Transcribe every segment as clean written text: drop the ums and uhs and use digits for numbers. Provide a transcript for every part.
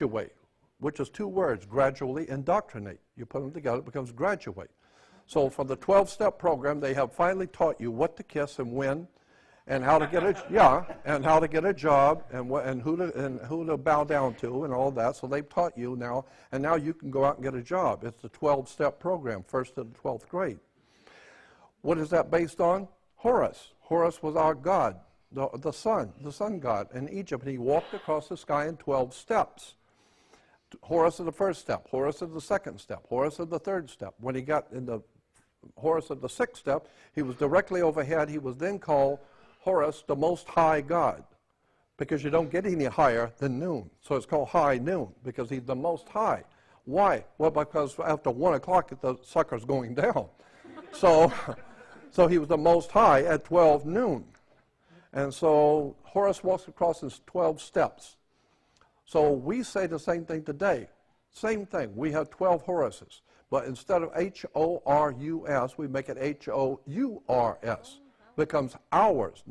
graduate, which is two words, gradually, indoctrinate. You put them together, it becomes graduate. So for the 12-step program, they have finally taught you what to kiss and when, and how to get and how to get a job, and who to bow down to, and all that. So they've taught you now, and now you can go out and get a job. It's the 12-step program, 1st to the 12th grade. What is that based on? Horus. Horus was our god, the sun god in Egypt, and he walked across the sky in 12 steps. Horus is the first step. Horus is the second step. Horus is the third step. When he got in the Horus of the sixth step, he was directly overhead. He was then called Horus, the Most High God, because you don't get any higher than noon. So it's called high noon, because he's the Most High. Why? Well, because after 1 o'clock, the sucker's going down. So he was the Most High at 12 noon. And so Horus walks across his 12 steps. So we say the same thing today. Same thing. We have 12 Horuses. But instead of H-O-R-U-S, we make it H-O-U-R-S. Becomes hours,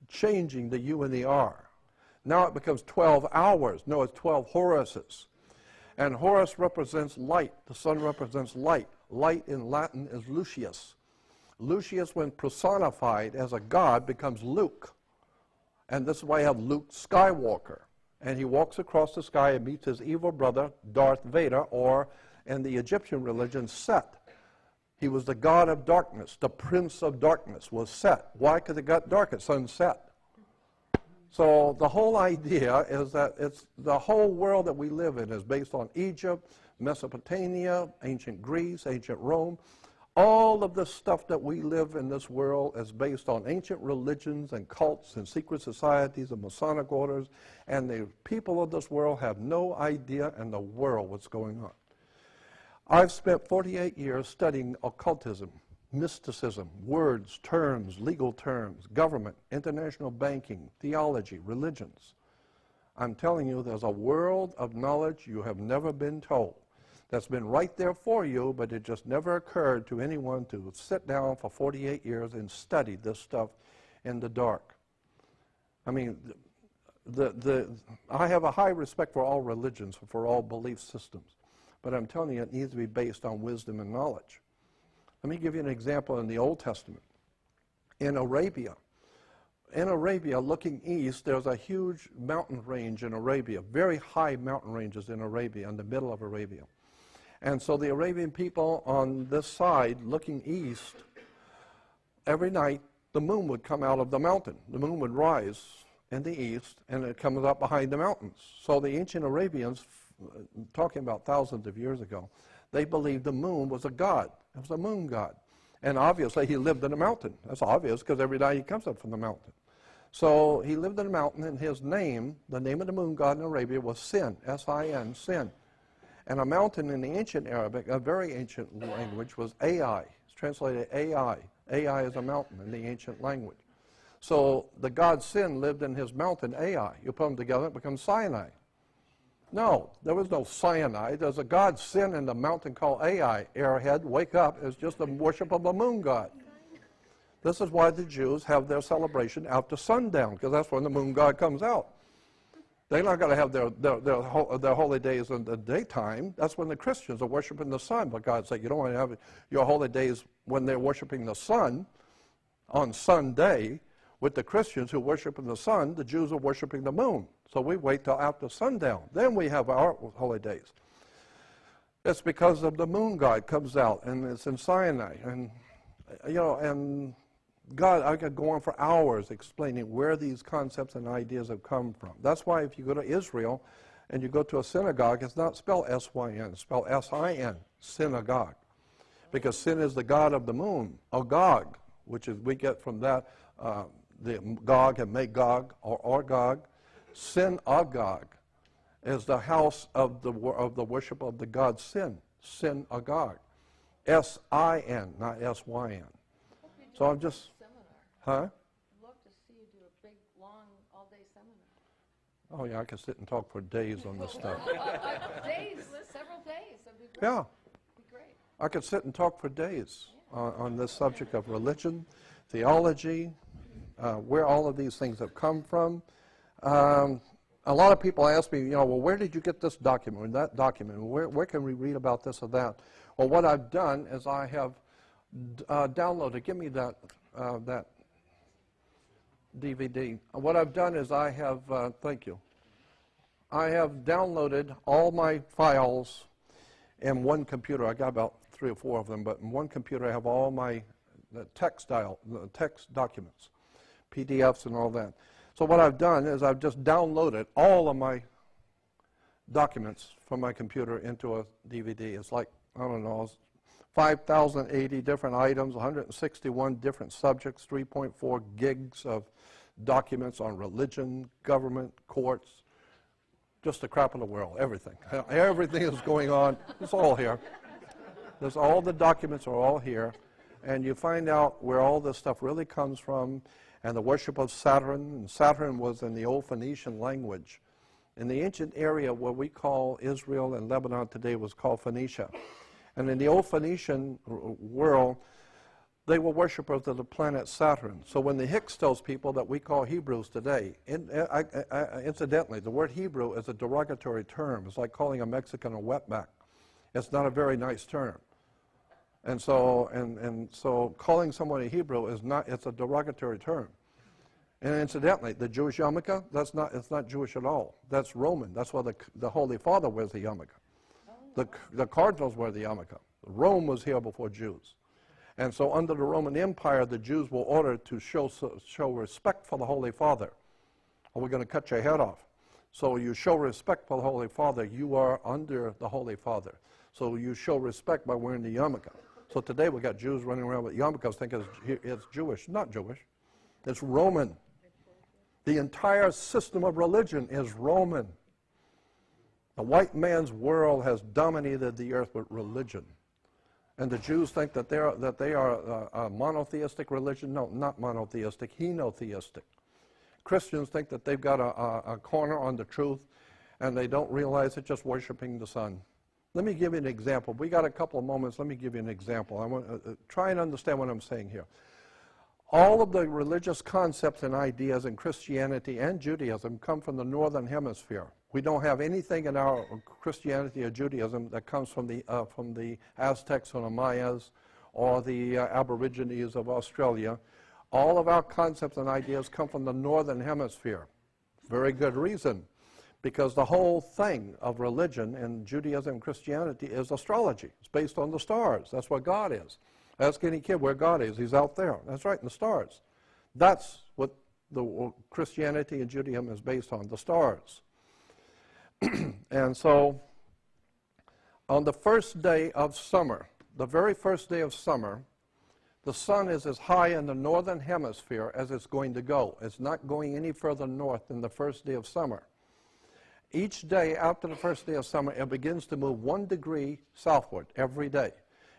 changing the U and the R. Now it becomes 12 hours. No, it's 12 Horuses. And Horus represents light. The sun represents light. Light in Latin is Lucius. Lucius, when personified as a god, becomes Luke. And this is why you have Luke Skywalker. And he walks across the sky and meets his evil brother, Darth Vader, or in the Egyptian religion, Set. He was the god of darkness. The prince of darkness was Set. Why? Because it got dark at sunset. So the whole idea is that it's the whole world that we live in is based on Egypt, Mesopotamia, ancient Greece, ancient Rome. All of the stuff that we live in this world is based on ancient religions and cults and secret societies and Masonic orders, and the people of this world have no idea in the world what's going on. I've spent 48 years studying occultism, mysticism, words, terms, legal terms, government, international banking, theology, religions. I'm telling you, there's a world of knowledge you have never been told. That's been right there for you, but it just never occurred to anyone to sit down for 48 years and study this stuff in the dark. I mean, I have a high respect for all religions, for all belief systems, but I'm telling you, it needs to be based on wisdom and knowledge. Let me give you an example in the Old Testament. In Arabia, looking east, there's a huge mountain range in Arabia, very high mountain ranges in Arabia, in the middle of Arabia. And so the Arabian people on this side, looking east, every night the moon would come out of the mountain. The moon would rise in the east, and it comes up behind the mountains. So the ancient Arabians, talking about thousands of years ago, they believed the moon was a god. It was a moon god. And obviously he lived in a mountain. That's obvious, because every night he comes up from the mountain. So he lived in a mountain, and his name, the name of the moon god in Arabia, was Sin, S-I-N, Sin. And a mountain in the ancient Arabic, a very ancient language, was Ai. It's translated Ai. Ai is a mountain in the ancient language. So the god Sin lived in his mountain, Ai. You put them together, it becomes Sinai. No, there was no Sinai. There's a god Sin in the mountain called Ai. Airhead, wake up. It's just the worship of a moon god. This is why the Jews have their celebration after sundown, because that's when the moon god comes out. They're not going to have their holy days in the daytime. That's when the Christians are worshiping the sun. But God said, you don't want to have your holy days when they're worshiping the sun on Sunday. With the Christians who worship in the sun, the Jews are worshiping the moon. So we wait till after sundown. Then we have our holy days. It's because of the moon god comes out, and it's in Sinai. And, you know, and God, I could go on for hours explaining where these concepts and ideas have come from. That's why if you go to Israel and you go to a synagogue, it's not spelled S-Y-N, it's spelled S-I-N, synagogue. Because Sin is the god of the moon, Agog, which is, we get from that, the Gog and Magog, or Gog. Synagogue is the house of the worship of the god Sin, Synagogue. S-I-N, not S-Y-N. So I'm just... Huh? I'd love to see you do a big, long, all-day seminar. Oh, yeah, I could sit and talk for days on this stuff. Days, several days. That'd be great. Yeah. That'd be great. I could sit and talk for days on this subject of religion, theology, where all of these things have come from. a lot of people ask me, well, where did you get this document or that document? Where can we read about this or that? Well, what I've done is I have downloaded. Give me that DVD. What I've done is I have, thank you. I have downloaded all my files in one computer. I got about 3 or 4 of them, but in one computer I have all my text documents, PDFs and all that. So what I've done is I've just downloaded all of my documents from my computer into a DVD. It's like, I don't know, 5,080 different items, 161 different subjects, 3.4 gigs of documents on religion, government, courts, just the crap of the world, everything. Everything is going on. It's all here. All the documents are all here. And you find out where all this stuff really comes from, and the worship of Saturn. And Saturn was in the old Phoenician language. In the ancient area where we call Israel and Lebanon today was called Phoenicia. And in the old Phoenician world, they were worshipers of the planet Saturn. So when the Hicks tells people that we call Hebrews today, incidentally, the word Hebrew is a derogatory term. It's like calling a Mexican a wetback. It's not a very nice term. And so calling someone a Hebrew is not, it's a derogatory term. And incidentally, the Jewish yarmulke, it's not Jewish at all. That's Roman. That's why the Holy Father wears the yarmulke. The cardinals wear the yarmulke. Rome was here before Jews. And so under the Roman Empire, the Jews were ordered to show respect for the Holy Father, or we're going to cut your head off. So you show respect for the Holy Father, you are under the Holy Father. So you show respect by wearing the yarmulke. So today we got Jews running around with yarmulkes thinking it's Jewish. Not Jewish. It's Roman. The entire system of religion is Roman. The white man's world has dominated the earth with religion. And the Jews think that they are a monotheistic religion. No, not monotheistic, henotheistic. Christians think that they've got a corner on the truth, and they don't realize it's just worshiping the sun. Let me give you an example. We got a couple of moments. Let me give you an example. I want to try and understand what I'm saying here. All of the religious concepts and ideas in Christianity and Judaism come from the northern hemisphere. We don't have anything in our Christianity or Judaism that comes from the Aztecs or the Mayas or the Aborigines of Australia. All of our concepts and ideas come from the northern hemisphere. Very good reason, because the whole thing of religion and Judaism and Christianity is astrology. It's based on the stars. That's what God is. Ask any kid where God is. He's out there. That's right, in the stars. That's what the Christianity and Judaism is based on, the stars. And so on the first day of summer, the very first day of summer, the sun is as high in the northern hemisphere as it's going to go. It's not going any further north than the first day of summer. Each day after the first day of summer, it begins to move 1 degree southward every day.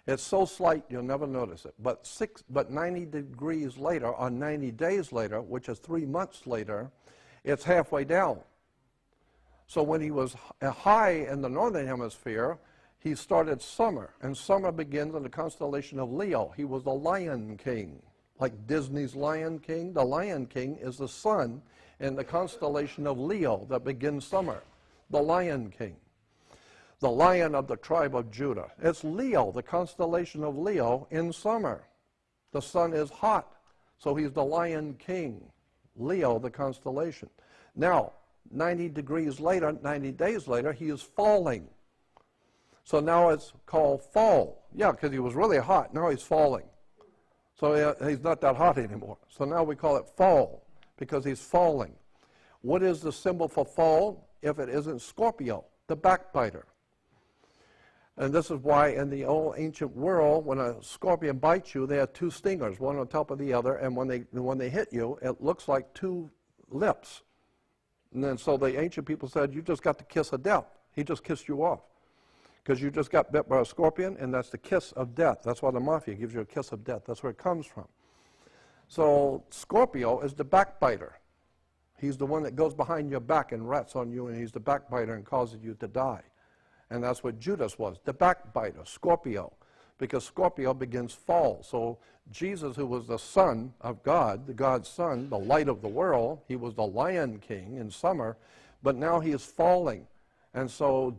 It's so slight you'll never notice it. But 90 degrees later, or 90 days later, which is 3 months later, it's halfway down. So when he was high in the northern hemisphere, he started summer, and summer begins in the constellation of Leo. He was the Lion King, like Disney's Lion King. The Lion King is the sun in the constellation of Leo that begins summer, the Lion King, the lion of the tribe of Judah. It's Leo, the constellation of Leo in summer. The sun is hot, so he's the Lion King, Leo, the constellation. Now, 90 degrees later, 90 days later, he is falling. So now it's called fall. Yeah, because he was really hot. Now he's falling. So he's not that hot anymore. So now we call it fall because he's falling. What is the symbol for fall if it isn't Scorpio, the backbiter? And this is why in the old ancient world, when a scorpion bites you, they have 2 stingers, one on top of the other, and when they hit you, it looks like 2 lips. And then so the ancient people said, you just got the kiss of death. He just kissed you off. Because you just got bit by a scorpion, and that's the kiss of death. That's why the mafia gives you a kiss of death. That's where it comes from. So Scorpio is the backbiter. He's the one that goes behind your back and rats on you, and he's the backbiter and causes you to die. And that's what Judas was, the backbiter, Scorpio, because Scorpio begins fall. So Jesus, who was the Son of God, the God's Son, the light of the world, he was the Lion King in summer, but now he is falling. And so